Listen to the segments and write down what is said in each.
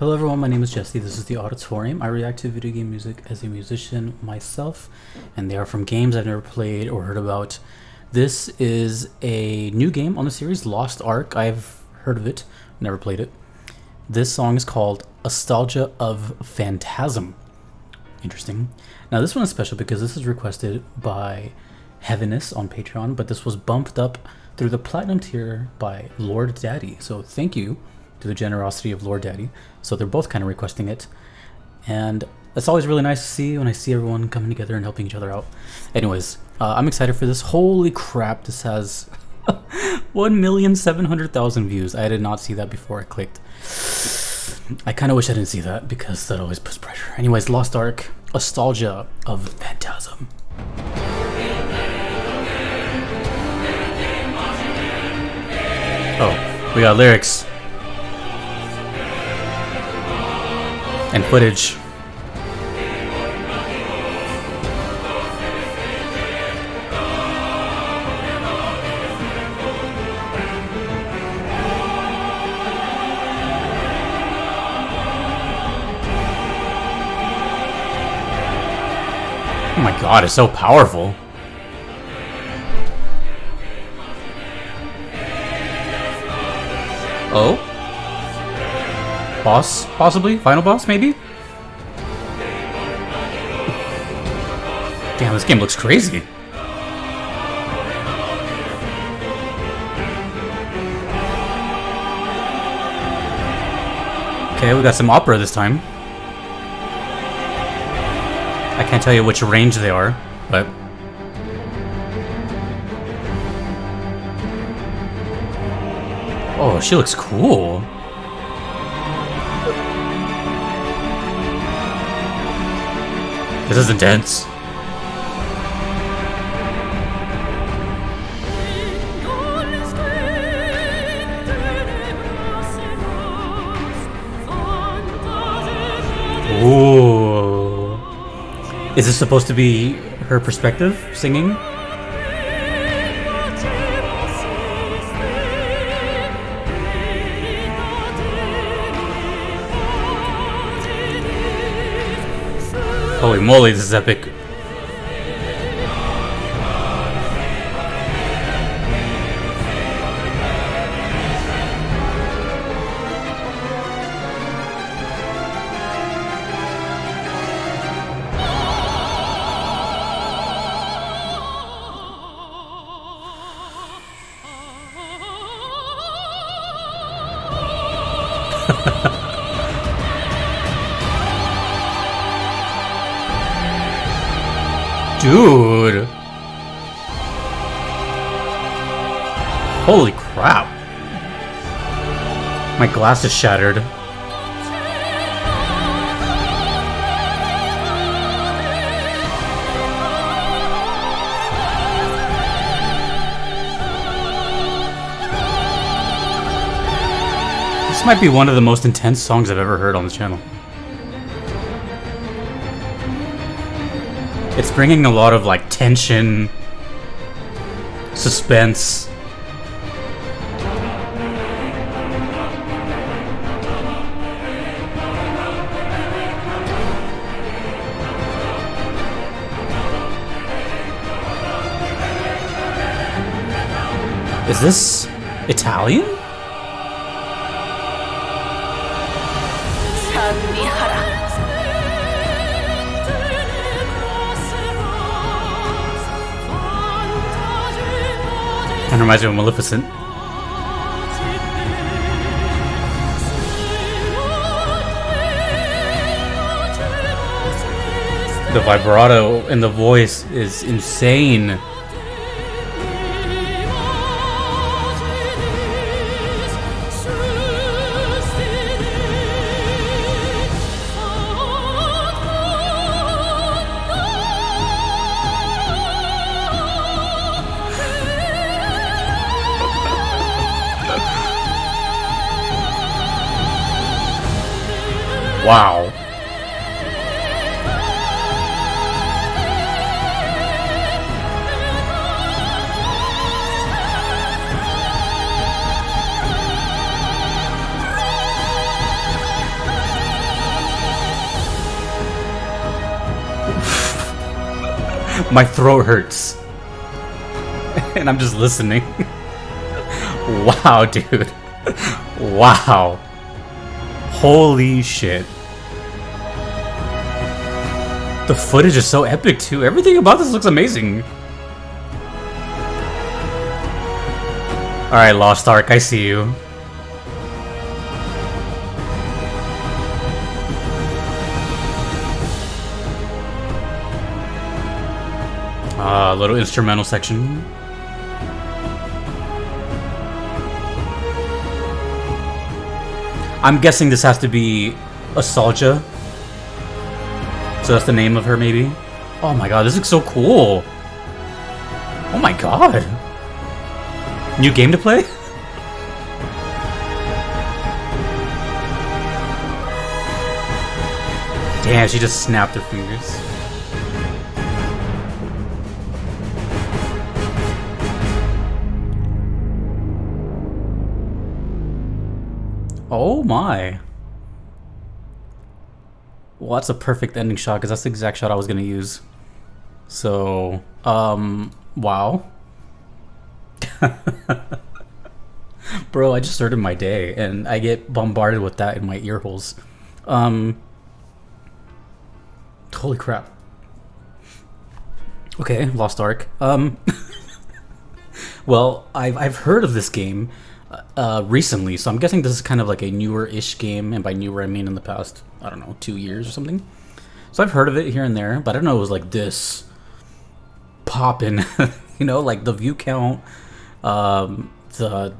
Hello everyone, my name is Jesse. This is the Auditorium. I react to video game music as a musician myself, and they are from games I've never played or heard about. This is a new game on the series, Lost Ark. I've heard of it, never played it. This song is called Astalgia of Phantasm. Interesting. Now this one is special because this is requested by Heaviness on Patreon, but this was bumped up through the Platinum tier by Lord Daddy. So thank you to the generosity of Lord Daddy. So they're both kind of requesting it, and it's always really nice to see when I see everyone coming together and helping each other out. Anyways, I'm excited for this. Holy crap, this has 1,700,000 views. I did not see that before I clicked. I kind of wish I didn't see that because that always puts pressure. Anyways, Lost Ark, Astalgia of Phantasm. Oh, we got lyrics and footage. Oh my god, it's so powerful. Oh? Boss, possibly? Final boss, maybe? Damn, this game looks crazy. Okay, we got some opera this time. I can't tell you which range they are, but... Oh, she looks cool. This is intense. Ooh. Is this supposed to be her perspective singing? Holy moly, this is epic. Dude. Holy crap. My glass is shattered. This might be one of the most intense songs I've ever heard on the channel. It's bringing a lot of like tension, suspense. Is this Italian? Kind of reminds me of Maleficent. The vibrato in the voice is insane. Wow. My throat hurts. And I'm just listening. Wow, dude. Wow. Holy shit. The footage is so epic too. Everything about this looks amazing. Alright, Lost Ark, I see you. Little instrumental section. I'm guessing this has to be Astalgia. So that's the name of her, maybe? Oh my god, this looks so cool. Oh my god. New game to play? Damn, she just snapped her fingers. Oh my. Well, that's a perfect ending shot, because that's the exact shot I was going to use. So, wow. Bro, I just started my day, and I get bombarded with that in my ear holes. Holy crap. Okay, Lost Ark. Well, I've heard of this game recently, so I'm guessing this is kind of like a newer-ish game, and by newer I mean in the past, I don't know, 2 years or something. So I've heard of it here and there, but I don't know it was like this poppin', you know, like the view count, the...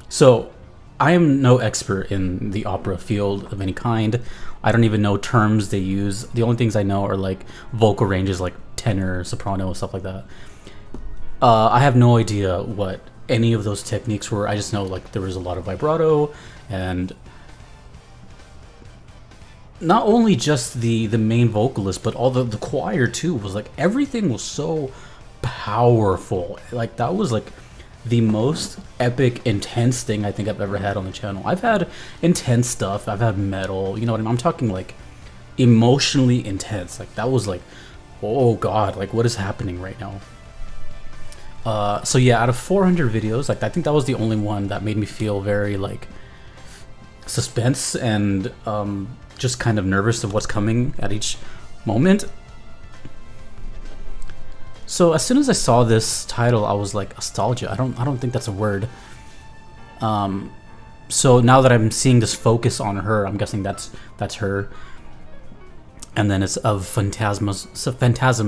So, I am no expert in the opera field of any kind. I don't even know terms they use. The only things I know are like vocal ranges, like tenor, soprano, stuff like that. I have no idea what any of those techniques were. I just know like there was a lot of vibrato, and not only just the main vocalist, but all the choir too was like, everything was so powerful. Like that was like the most epic, intense thing I think I've ever had on the channel. I've had intense stuff. I've had metal. You know what I mean? I'm talking like emotionally intense. Like that was like, oh god, like what is happening right now? So yeah, out of 400 videos, like I think that was the only one that made me feel very like suspense and just kind of nervous of what's coming at each moment. So as soon as I saw this title, I was like, Astalgia. I don't think that's a word. So now that I'm seeing this focus on her, I'm guessing that's her. And then it's of Phantasm,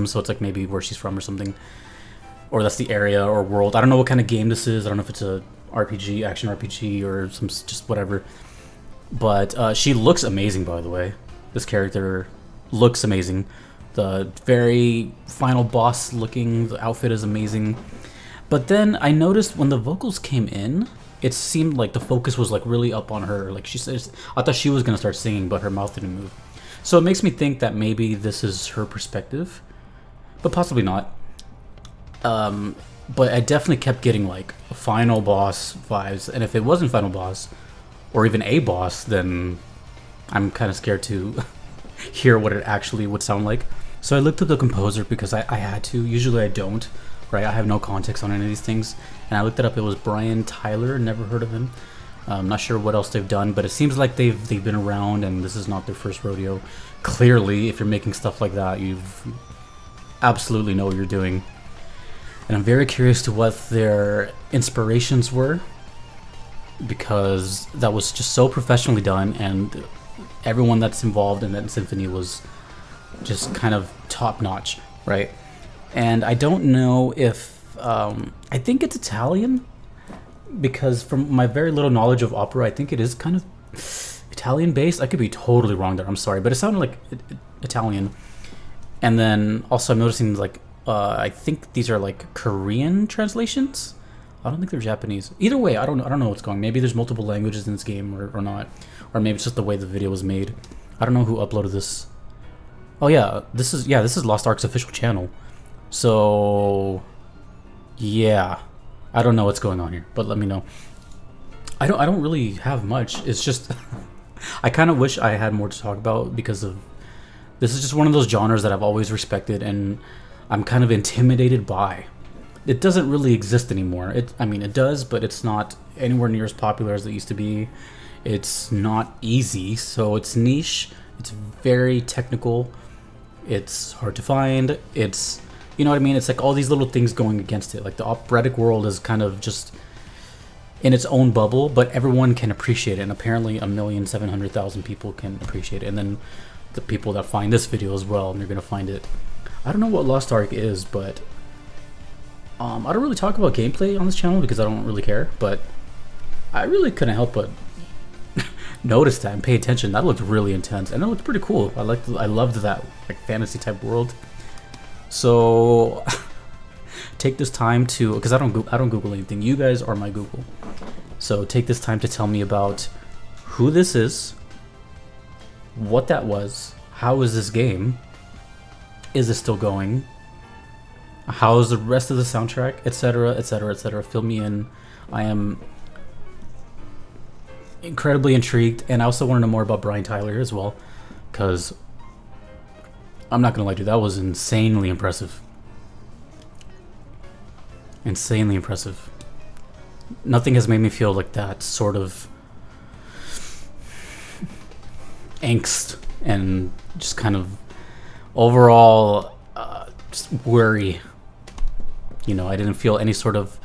so it's like maybe where she's from or something. Or that's the area or world. I don't know what kind of game this is. I don't know if it's a RPG, action RPG, or some just whatever. But she looks amazing, by the way. This character looks amazing. The very final boss looking, the outfit is amazing. But then I noticed when the vocals came in, it seemed like the focus was like really up on her. Like she says, I thought she was gonna start singing, but her mouth didn't move. So it makes me think that maybe this is her perspective, but possibly not. But I definitely kept getting like final boss vibes, and if it wasn't final boss, or even a boss, then I'm kind of scared to hear what it actually would sound like. So I looked up the composer because I had to. Usually I don't, right? I have no context on any of these things. And I looked it up. It was Brian Tyler. Never heard of him. I'm not sure what else they've done, but it seems like they've been around, and this is not their first rodeo. Clearly, if you're making stuff like that, you absolutely know what you're doing. And I'm very curious to what their inspirations were, because that was just so professionally done, and everyone that's involved in that symphony was just kind of top-notch, right? And I don't know if I think it's Italian, because from my very little knowledge of opera, I think it is kind of Italian based. I could be totally wrong there, I'm sorry, but it sounded like Italian. And then also I'm noticing like I think these are like Korean translations. I don't think they're Japanese. Either way, I don't know what's going on. Maybe there's multiple languages in this game or not, or maybe it's just the way the video was made. I don't know who uploaded this. Oh yeah, this is Lost Ark's official channel. So yeah, I don't know what's going on here, but let me know. I don't really have much. It's just I kind of wish I had more to talk about because of this is just one of those genres that I've always respected and I'm kind of intimidated by. It doesn't really exist anymore. I mean, it does, but it's not anywhere near as popular as it used to be. It's not easy, so it's niche. It's very technical. It's hard to find. It's, you know what I mean? It's like all these little things going against it. Like the operatic world is kind of just in its own bubble, but everyone can appreciate it. And apparently 1,700,000 people can appreciate it. And then the people that find this video as well, and they're going to find it. I don't know what Lost Ark is, but I don't really talk about gameplay on this channel because I don't really care, but I really couldn't help but notice that and pay attention. That looked really intense, and it looked pretty cool. I loved that like fantasy type world. So take this time to, because I don't Google anything. You guys are my Google. So take this time to tell me about who this is, what that was, how is this game, is it still going, how is the rest of the soundtrack, etc., etc., etc. Fill me in. I am incredibly intrigued, and I also want to know more about Brian Tyler as well, because I'm not gonna lie to you, that was insanely impressive. Insanely impressive. Nothing has made me feel like that sort of angst and just kind of overall just worry. You know, I didn't feel any sort of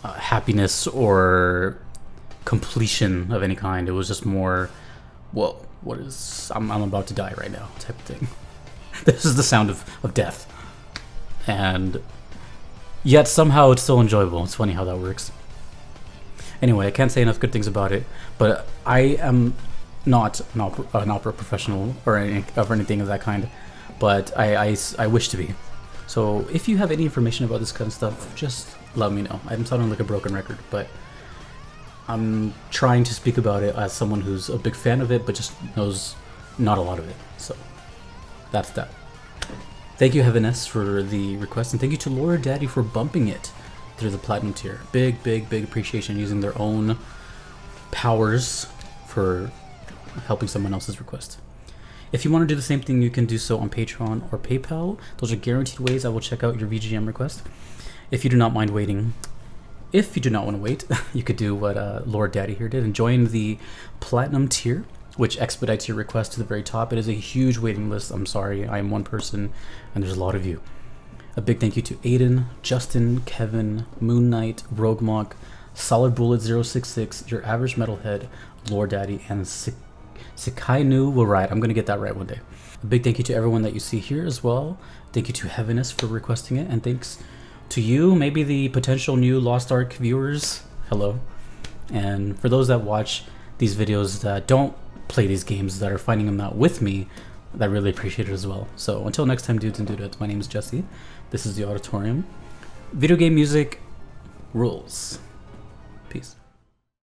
happiness or completion of any kind. It was just more, whoa, what is, I'm about to die right now type of thing. This is the sound of death. And yet somehow it's still enjoyable. It's funny how that works. Anyway, I can't say enough good things about it, but I am not an opera professional or anything of that kind, but I wish to be. So if you have any information about this kind of stuff, just let me know. I'm sounding like a broken record, but I'm trying to speak about it as someone who's a big fan of it, but just knows not a lot of it. So that's that. Thank you, Heaviness, for the request, and thank you to Laura Daddy for bumping it through the platinum tier. Big, big, big appreciation using their own powers for helping someone else's request. If you want to do the same thing, you can do so on Patreon or PayPal. Those are guaranteed ways I will check out your VGM request. If you do not mind waiting, if you do not want to wait, you could do what Lord Daddy here did and join the Platinum tier, which expedites your request to the very top. It is a huge waiting list. I'm sorry, I am one person, and there's a lot of you. A big thank you to Aiden, Justin, Kevin, Moon Knight, Rogue Monk, Solid Bullet 066, Your Average Metalhead, Lord Daddy, and Sikainu will ride. I'm going to get that right one day. A big thank you to everyone that you see here as well. Thank you to Heaviness for requesting it, and thanks to you, maybe the potential new Lost Ark viewers. Hello. And for those that watch these videos that don't play these games, that are finding them out with me, I really appreciate it as well. So until next time, dudes and dudettes, my name is Jesse. This is the Auditorium. Video game music rules. Peace.